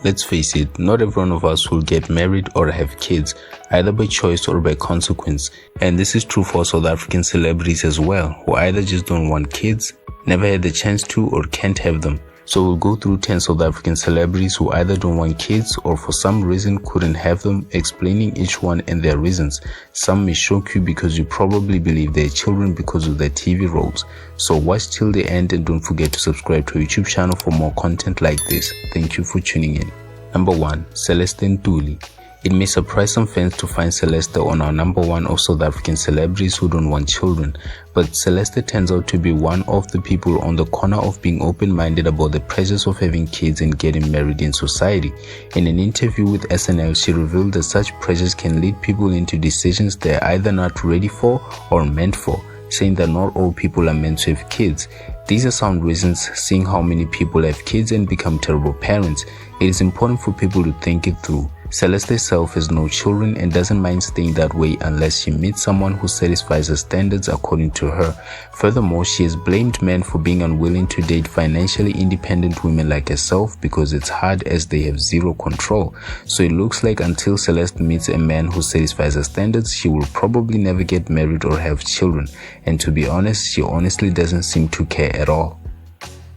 Let's face it, not every one of us will get married or have kids, either by choice or by consequence. And this is true for South African celebrities as well, who either just don't want kids, never had the chance to, or can't have them. So we'll go through 10 South African celebrities who either don't want kids or for some reason couldn't have them, explaining each one and their reasons. Some may shock you because you probably believe they're children because of their TV roles. So watch till the end and don't forget to subscribe to our YouTube channel for more content like this. Thank you for tuning in. Number 1. Celeste Ntuli. It may surprise some fans to find Celeste on our number 1 of South African celebrities who don't want children, but Celeste turns out to be one of the people on the corner of being open-minded about the pressures of having kids and getting married in society. In an interview with SNL, she revealed that such pressures can lead people into decisions they're either not ready for or meant for, saying that not all people are meant to have kids. These are sound reasons, seeing how many people have kids and become terrible parents. It is important for people to think it through. Celeste herself has no children and doesn't mind staying that way unless she meets someone who satisfies her standards according to her. Furthermore, she has blamed men for being unwilling to date financially independent women like herself because it's hard as they have zero control. So it looks like until Celeste meets a man who satisfies her standards, she will probably never get married or have children. And to be honest, she honestly doesn't seem to care at all.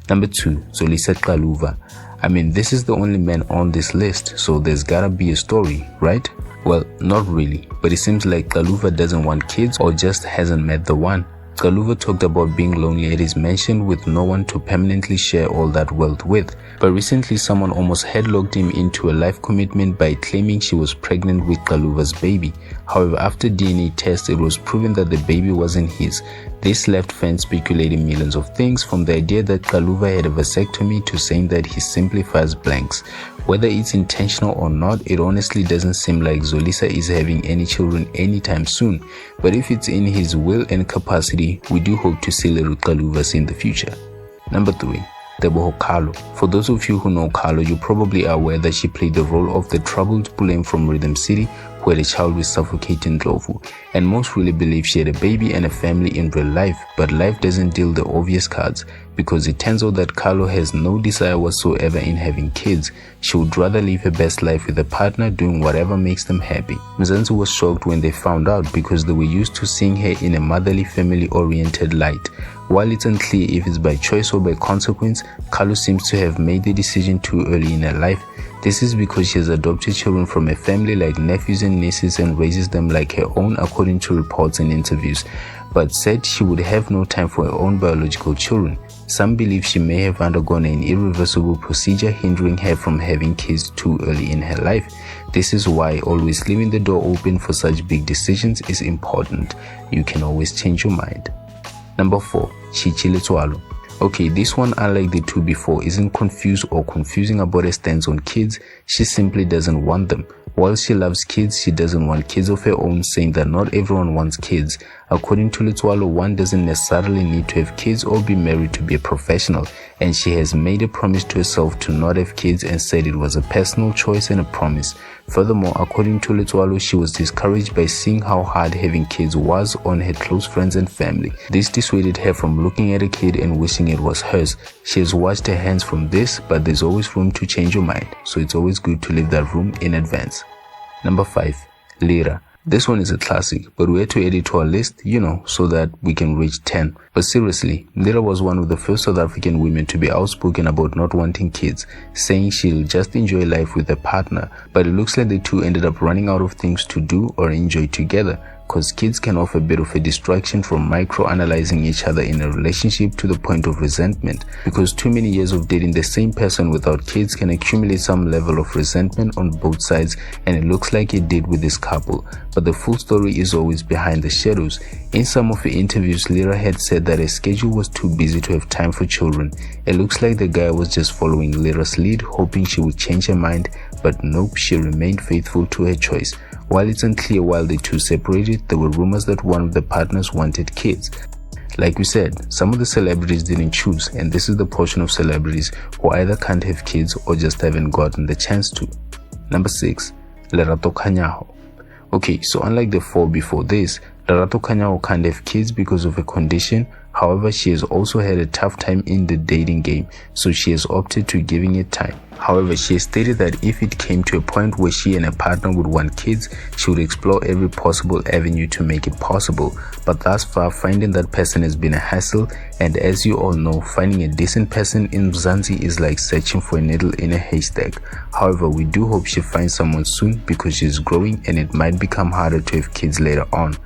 Number 2. Zolisa Xaluva. I mean, this is the only man on this list, so there's gotta be a story, right? Well, not really, but it seems like Xaluva doesn't want kids or just hasn't met the one. Xaluva talked about being lonely at his mansion with no one to permanently share all that wealth with, but recently someone almost headlocked him into a life commitment by claiming she was pregnant with Xaluva's baby. However, after DNA tests, it was proven that the baby wasn't his. This left fans speculating millions of things, from the idea that Xaluva had a vasectomy to saying that he simply fires blanks. Whether it's intentional or not, it honestly doesn't seem like Zolisa is having any children anytime soon. But if it's in his will and capacity, we do hope to see little Xaluvas in the future. Number 3. Teboho Carlo. For those of you who know Carlo, you probably are aware that she played the role of the troubled Puleng from Rhythm City who had a child with suffocating Ndlovu, and most really believe she had a baby and a family in real life, but life doesn't deal the obvious cards, because it turns out that Carlo has no desire whatsoever in having kids. She would rather live her best life with a partner doing whatever makes them happy. Mzansi was shocked when they found out because they were used to seeing her in a motherly, family-oriented light. While it's unclear if it's by choice or by consequence, Carlo seems to have made the decision too early in her life. This is because she has adopted children from a family like nephews and nieces and raises them like her own, according to reports and interviews, but said she would have no time for her own biological children. Some believe she may have undergone an irreversible procedure hindering her from having kids too early in her life. This is why always leaving the door open for such big decisions is important. You can always change your mind. Number 4. Chichi Letsoalo. Okay, this one, unlike the two before, isn't confused or confusing about her stance on kids. She simply doesn't want them. While she loves kids, she doesn't want kids of her own, saying that not everyone wants kids. According to Letsoalo, one doesn't necessarily need to have kids or be married to be a professional, and she has made a promise to herself to not have kids and said it was a personal choice and a promise. Furthermore, according to Letsoalo, she was discouraged by seeing how hard having kids was on her close friends and family. This dissuaded her from looking at a kid and wishing it was hers. She has washed her hands from this, but there's always room to change your mind, so it's always good to leave that room in advance. Number 5. Lira. This one is a classic, but we had to add it to our list, so that we can reach 10. But seriously, Lira was one of the first South African women to be outspoken about not wanting kids, saying she'll just enjoy life with a partner, but it looks like the two ended up running out of things to do or enjoy together, because kids can offer a bit of a distraction from micro-analyzing each other in a relationship to the point of resentment, because too many years of dating the same person without kids can accumulate some level of resentment on both sides, and it looks like it did with this couple. But the full story is always behind the shadows. In some of her interviews, Lira had said that her schedule was too busy to have time for children. It looks like the guy was just following Lira's lead, hoping she would change her mind, but nope, she remained faithful to her choice. While it's unclear why the two separated, there were rumors that one of the partners wanted kids. Like we said, some of the celebrities didn't choose, and this is the portion of celebrities who either can't have kids or just haven't gotten the chance to. Number 6. Lerato Kganyago. Okay, so unlike the 4 before this, Lerato Kganyago can't have kids because of a condition. However, she has also had a tough time in the dating game, so she has opted to giving it time. However, she has stated that if it came to a point where she and a partner would want kids, she would explore every possible avenue to make it possible. But thus far, finding that person has been a hassle, and as you all know, finding a decent person in Mzansi is like searching for a needle in a haystack. However, we do hope she finds someone soon because she's growing and it might become harder to have kids later on.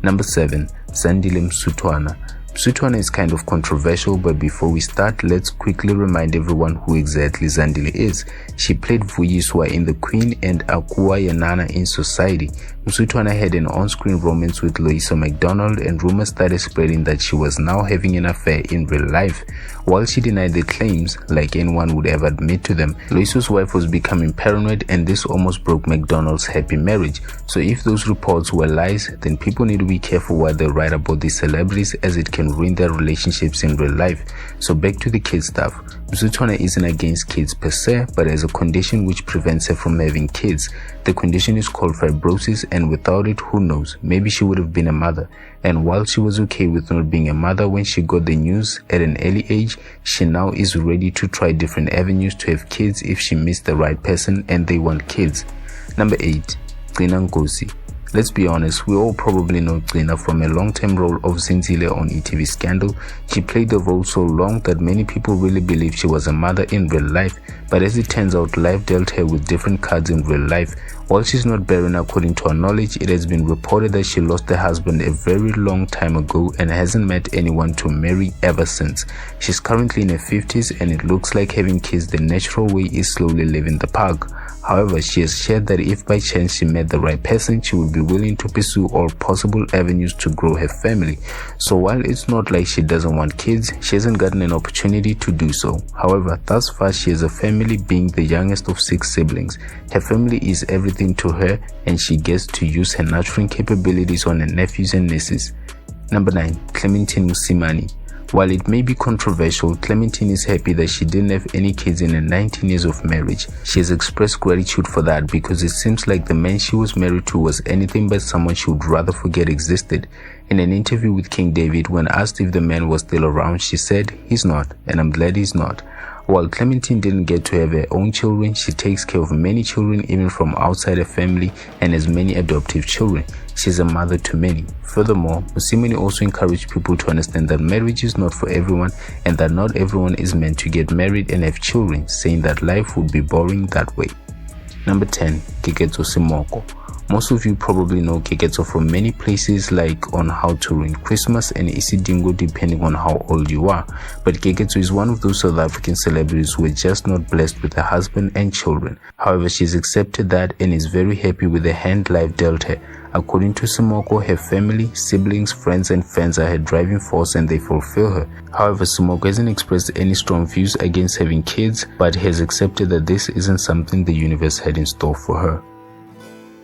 Number 7. Zandile Msutwana. Msutwana is kind of controversial, but before we start, let's quickly remind everyone who exactly Zandile is. She played Vuyiswa in The Queen and Akua Yanana in Society. Msutwana had an on-screen romance with Loyiso McDonald, and rumors started spreading that she was now having an affair in real life. While she denied the claims, like anyone would ever admit to them, Loyiso's wife was becoming paranoid, and this almost broke McDonald's happy marriage. So if those reports were lies, then people need to be careful what they write about these celebrities, as it can ruin their relationships in real life. So back to the kid stuff. Msutwana isn't against kids per se, but has a condition which prevents her from having kids. The condition is called fibrosis, and without it, who knows, maybe she would have been a mother. And while she was okay with not being a mother when she got the news at an early age, she now is ready to try different avenues to have kids if she meets the right person and they want kids. Number 8. Gcina Nkosi. Let's be honest, we all probably know Gcina from a long-term role of Zinzile on ETV Scandal. She played the role so long that many people really believe she was a mother in real life, but as it turns out, life dealt her with different cards in real life. While she's not barren according to our knowledge, it has been reported that she lost her husband a very long time ago and hasn't met anyone to marry ever since. She's currently in her 50s, and it looks like having kids the natural way is slowly leaving the park. However, she has shared that if by chance she met the right person, she would be willing to pursue all possible avenues to grow her family. So while it's not like she doesn't want kids, she hasn't gotten an opportunity to do so. However, thus far she has a family, being the youngest of 6 siblings. Her family is everything to her, and she gets to use her nurturing capabilities on her nephews and nieces. Number 9. Clementine Musimani. While it may be controversial, Clementine is happy that she didn't have any kids in her 19 years of marriage. She has expressed gratitude for that because it seems like the man she was married to was anything but someone she would rather forget existed. In an interview with King David, when asked if the man was still around, she said, "He's not, and I'm glad he's not." While Clementine didn't get to have her own children, she takes care of many children even from outside her family and has many adoptive children. She's a mother to many. Furthermore, Musimani also encouraged people to understand that marriage is not for everyone and that not everyone is meant to get married and have children, saying that life would be boring that way. Number 10. Keketso Simoko. Most of you probably know Keketso from many places like On How to Ruin Christmas and Isidingo depending on how old you are. But Keketso is one of those South African celebrities who are just not blessed with a husband and children. However, she's accepted that and is very happy with the hand life dealt her. According to Simoko, her family, siblings, friends and fans are her driving force and they fulfill her. However, Simoko hasn't expressed any strong views against having kids, but has accepted that this isn't something the universe had in store for her.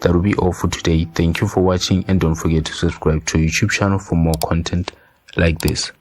That will be all for today. Thank you for watching, and don't forget to subscribe to our YouTube channel for more content like this.